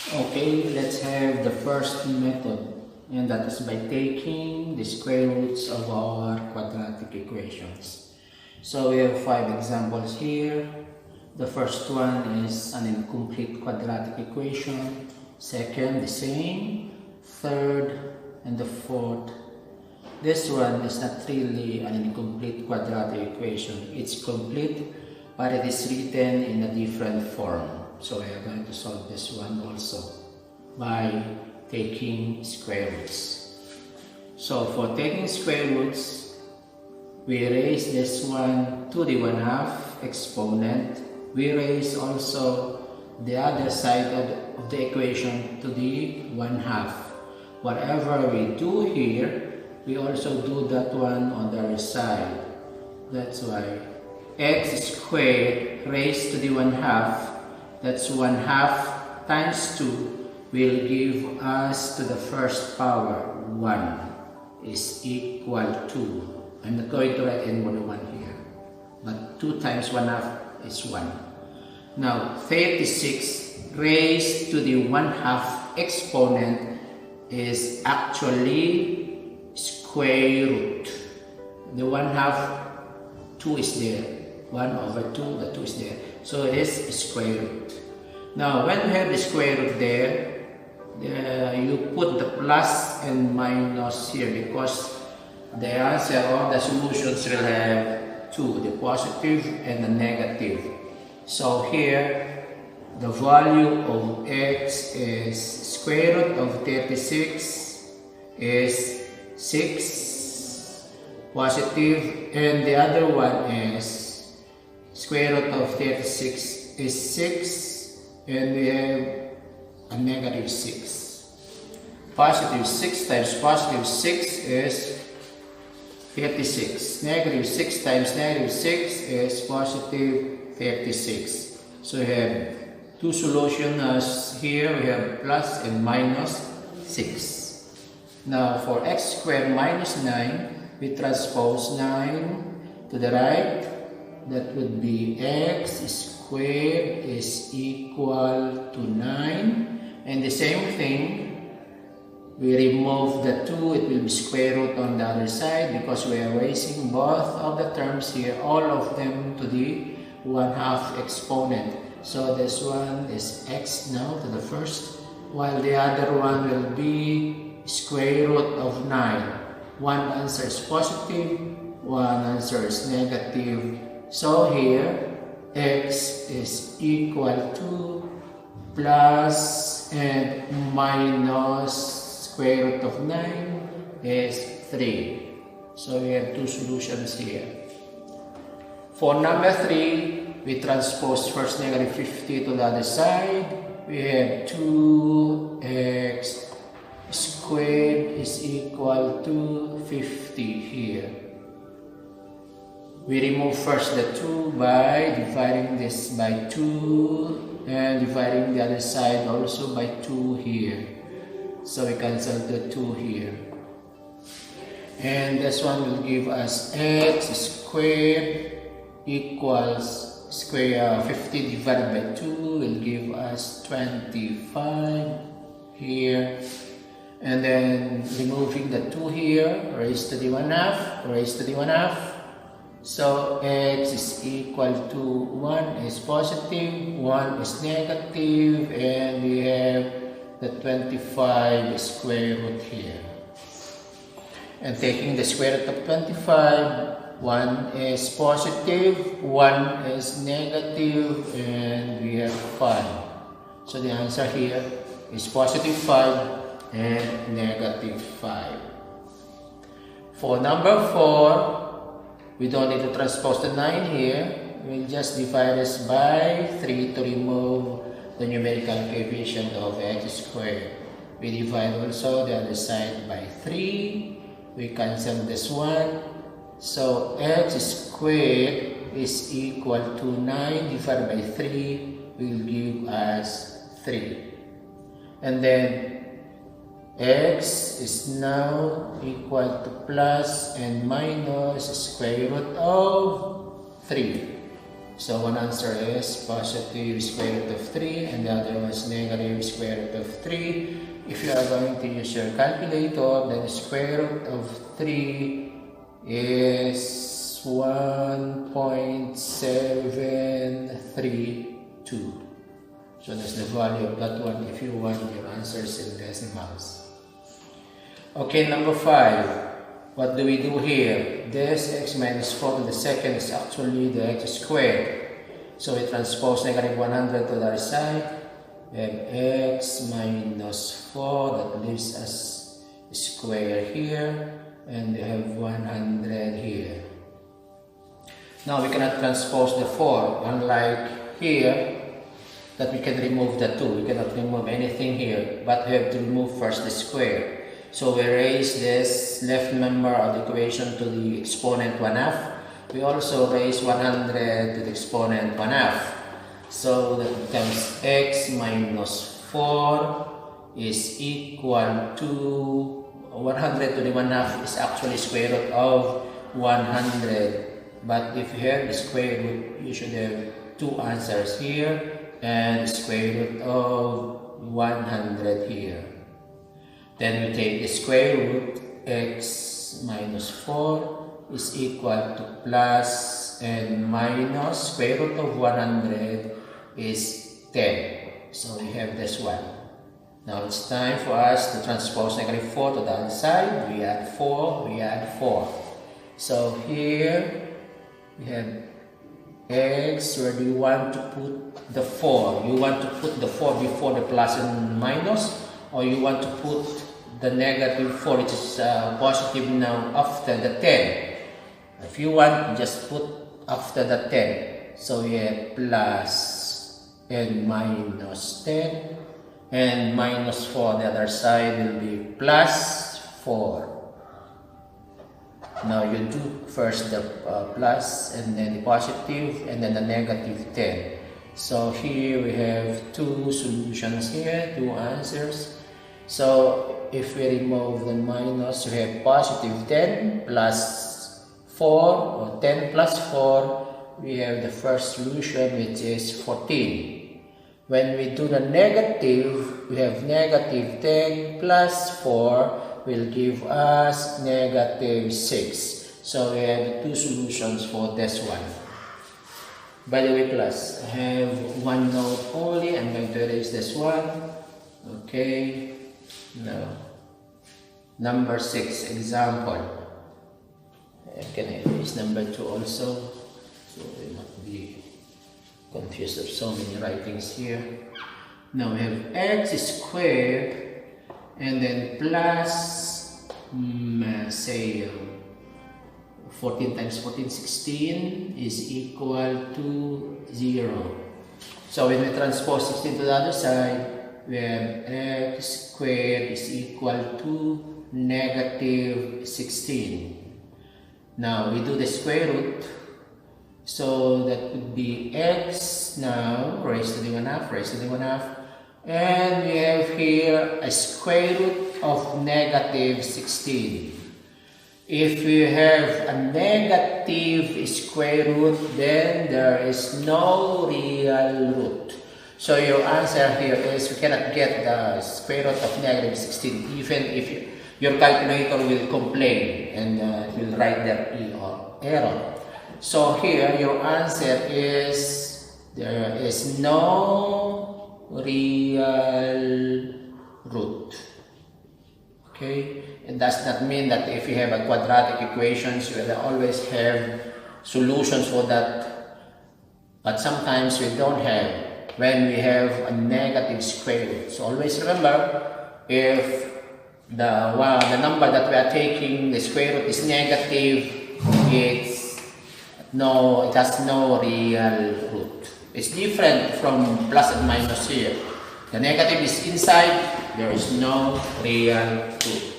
Okay, let's have the first method, and that is by taking the square roots of our quadratic equations. So we have 5 examples here. The first one is an incomplete quadratic equation. Second, the same. Third, and the fourth. This one is not really an incomplete quadratic equation. It's complete, but it is written in a different form. So we are going to solve this one also by taking square roots. So for taking square roots, we raise this one to the 1/2 exponent. We raise also the other side of the equation to the 1/2. Whatever we do here, we also do that one on the other side. That's why x squared raised to the 1/2, that's 1/2 times 2 will give us to the first power 1 is equal to, I'm not going to write any more than 1 here, but 2 times 1/2 is 1. Now 36 raised to the 1/2 exponent is actually square root. The 1/2, 2 is there, 1/2, the 2 is there. So it is square root. Now when we have the square root there, you put the plus and minus here because the answer or the solutions will have 2, the positive and the negative. So here the value of x is square root of 36 is 6 positive, and the other one is square root of 36 is 6, and we have a negative 6. Positive 6 times positive 6 is 36. Negative 6 times negative 6 is positive 36. So we have two solutions here. We have plus and minus 6. Now for x squared minus 9, we transpose 9 to the right. That would be x squared is equal to 9. And the same thing, we remove the 2, it will be square root on the other side because we are raising both of the terms here, all of them to the 1/2 exponent. So this one is x now to the first, while the other one will be square root of 9. One answer is positive, one answer is negative. So here, x is equal to plus and minus square root of 9 is 3. So we have two solutions here. For number 3, we transpose first negative 50 to the other side. We have 2x squared is equal to 50 here. We remove first the 2 by dividing this by 2 and dividing the other side also by 2 here. So we cancel the 2 here. And this one will give us x squared equals square 50 divided by 2 will give us 25 here. And then removing the 2 here, raised to the 1/2, raised to the 1/2. So x is equal to 1 is positive, 1 is negative, and we have the 25 square root here. And taking the square root of 25, 1 is positive, 1 is negative, and we have 5. So the answer here is positive 5 and negative 5. For number 4, we don't need to transpose the 9 here. We'll just divide this by 3 to remove the numerical coefficient of x squared. We divide also the other side by 3. We cancel this one. So x squared is equal to 9 divided by 3 will give us 3. And then x is now equal to plus and minus square root of 3. So one answer is positive square root of 3 and the other one is negative square root of 3. If you are going to use your calculator, then the square root of 3 is 1.732. So that's the value of that one if you want your answers in decimals. Okay, number 5. What do we do here? This x minus 4 to the second is actually the x squared. So we transpose negative 100 to the other side. We have x minus 4 that leaves us square here. And we have 100 here. Now we cannot transpose the 4. Unlike here, that we can remove the 2. We cannot remove anything here. But we have to remove first the square. So we raise this left member of the equation to the exponent 1/2. We also raise 100 to the exponent 1/2. So that becomes x minus 4 is equal to 100 to the 1/2 is actually square root of 100. But if you have the square root, you should have 2 answers here and square root of 100 here. Then we take the square root, x minus 4 is equal to plus and minus square root of 100 is 10. So we have this one. Now it's time for us to transpose negative 4 to the other side. We add 4, we add 4. So here we have x, where do you want to put the 4? You want to put the 4 before the plus and minus, or you want to put the negative 4, which is positive now, after the 10. If you want, just put after the 10. So we have plus and minus 10. And minus 4 on the other side will be plus 4. Now you do first the plus and then the positive and then the negative 10. So here we have 2 solutions here, 2 answers. So if we remove the minus, we have positive 10 plus 4, or 10 plus 4, we have the first solution, which is 14. When we do the negative, we have negative 10 plus 4 will give us negative 6. So we have 2 solutions for this one. By the way, plus, I have 1 note only. I'm going to erase this one. Okay. Now, number 6, example. Can I erase number 2 also? So I will not be confused of so many writings here. Now we have x squared and then plus, say, 14 times 14, 16 is equal to 0. So when we transpose 16 to the other side, we have x squared is equal to negative 16. Now we do the square root, so that would be x now raised to the 1/2, raised to the 1/2, and we have here a square root of negative 16. If we have a negative square root, then there is no real root. So your answer here is we cannot get the square root of negative 16, even if your calculator will complain and will write their error. So here your answer is there is no real root. Okay? It does not mean that if you have a quadratic equations, you will always have solutions for that. But sometimes we don't have when we have a negative square root. So always remember, if the number that we are taking, the square root is negative, it has no real root. It's different from plus and minus here. The negative is inside, there is no real root.